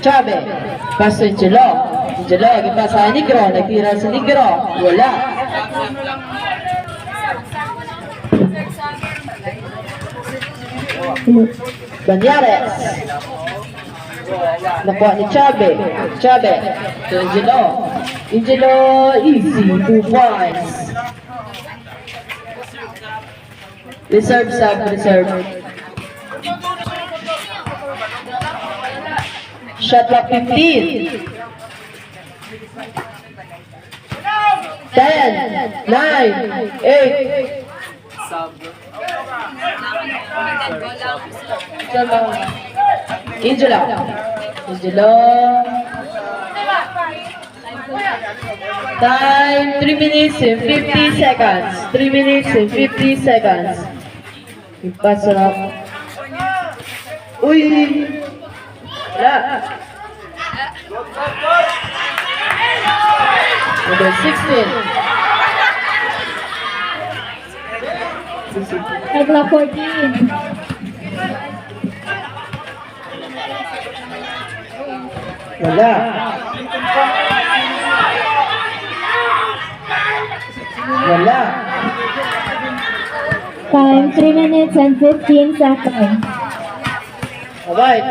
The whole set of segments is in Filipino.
Chabe. Paso Angelo. Angelo, ipasa sa Negro. Nagtira sa Negro. Wala. Banyares. Nakuha ni Chabe. Chabe. To Angelo. Angelo, easy. 2 points. Reserve sub, reserve. Shot clock 15. 10, 9, 8. Angela. Angela. Time 3 minutes and 50 seconds. 3 minutes and 50 seconds. Ipasa na. Uy! Wala. Number 16. Agla 14. Wala. Wala. Time 3 minutes and 15 seconds. Alright.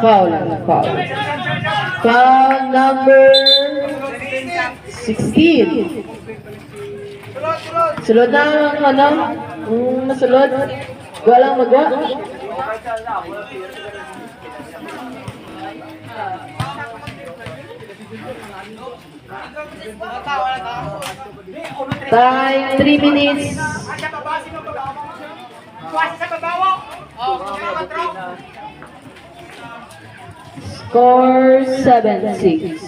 Foul. Foul. Foul number 16. Sulod na ang ano? Masulod. Gawa lang magwa. Time 3 minutes. Score 7-6.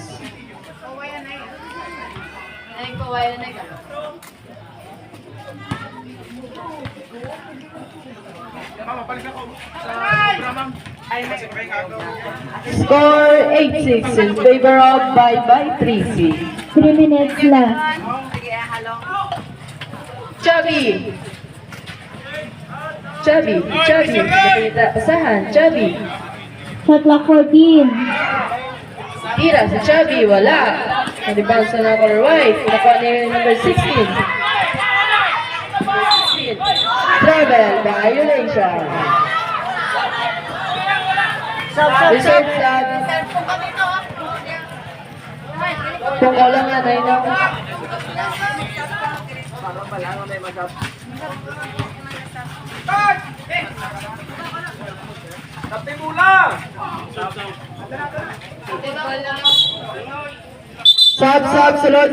Score 8-6 in favor of Bye 3C. 3 minutes left. Chubby. Pasahan, Chubby. Shot clock 14. Tira si Chubby, wala. Naliban sa na color white. Nakuha ni number 16. Travel, violation. Reserve flag. Kung lang na na yun. Sab, sulod.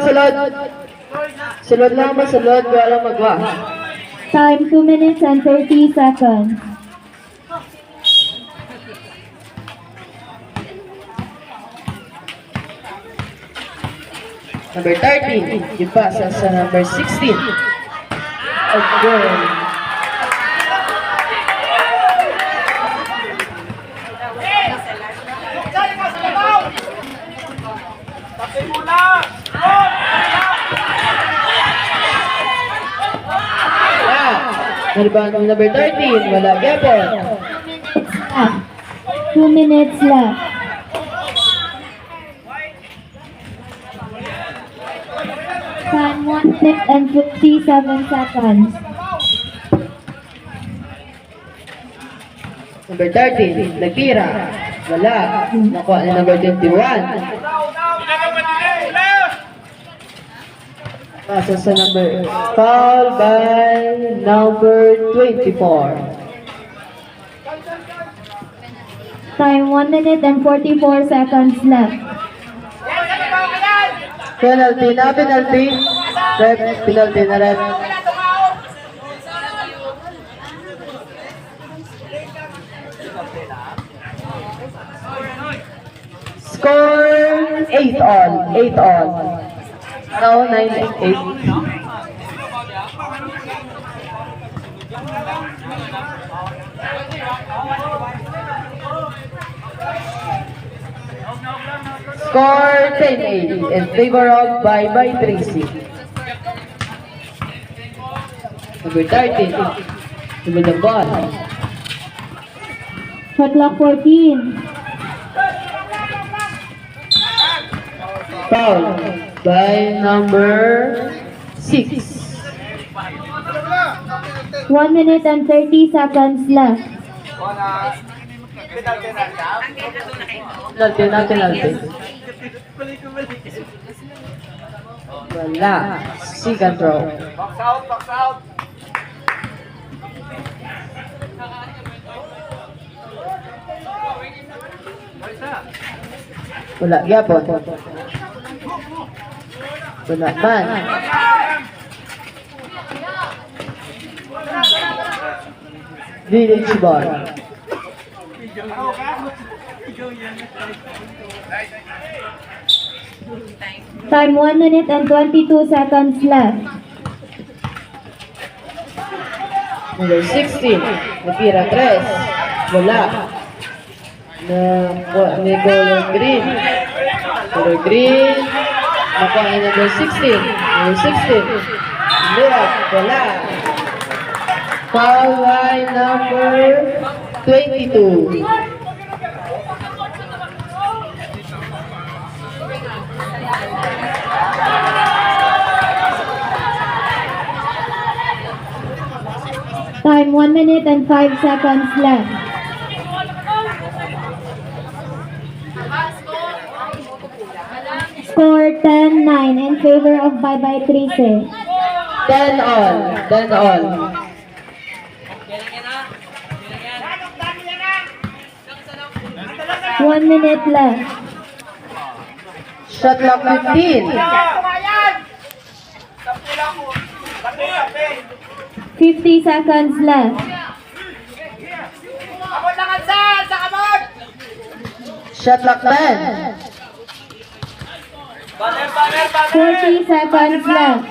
Sulod lang ba, sulod. Wala magwa. Time 2 minutes and 30 seconds. Number 13, ipasa sa number 16. Again. Naliban ng number 13, wala gapon. 2 minutes left. Time 1 minute and 57 seconds. Number 13, nagtira. Wala. Nakuha ni number 21. Pasa sa number, foul by number 24. Time 1 minute and 44 seconds left. Penalty na, penalty. Rep, penalty na red. Score 8 all. 8 all. No, 9-8. Score 10-8 in favor of Bye 3C. Number 13, with the ball. Shot clock 14. Foul by number 6. 1 minute and 30 seconds left. Penalty. Wala. Second throw. Box out. Wala. Yapon. Wala man. Village ball. Time 1 minute and 22 seconds left. Number 16. Natira 3. Wala. Ni color green. Color green. Nakuha ni number 16. Number 16. Layup. Wala. Foul by number 22. Time 1 minute and 5 seconds left. Score 10-9 in favor of Bye Bye Trice. 10 all. 10 all. One minute left. Shot clock 15. 50 seconds left. Shot clock 10. 40 seconds left.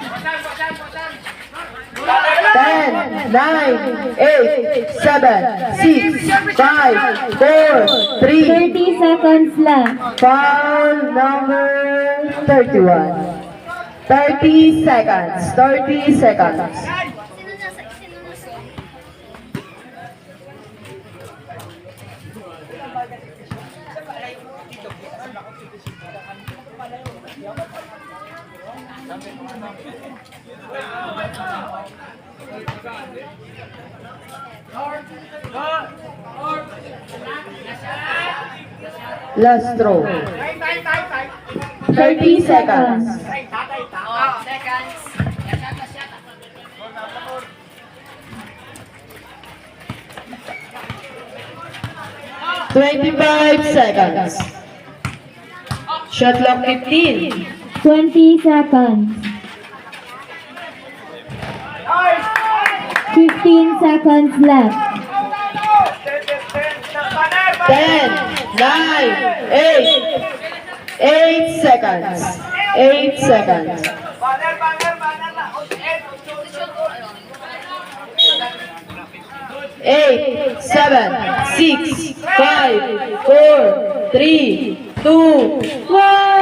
10, 9, 8, 7, 6, 5, 4, 3. 30 seconds left. Foul number 31. 30 seconds. 30 seconds. Last throw. 30 seconds. 25 seconds. Shot clock 15. 20 seconds. 15 seconds left. 10, 9, 8. 8 seconds. 8 seconds. Eight, 7, 6, 5, 4, 3, 2, 1.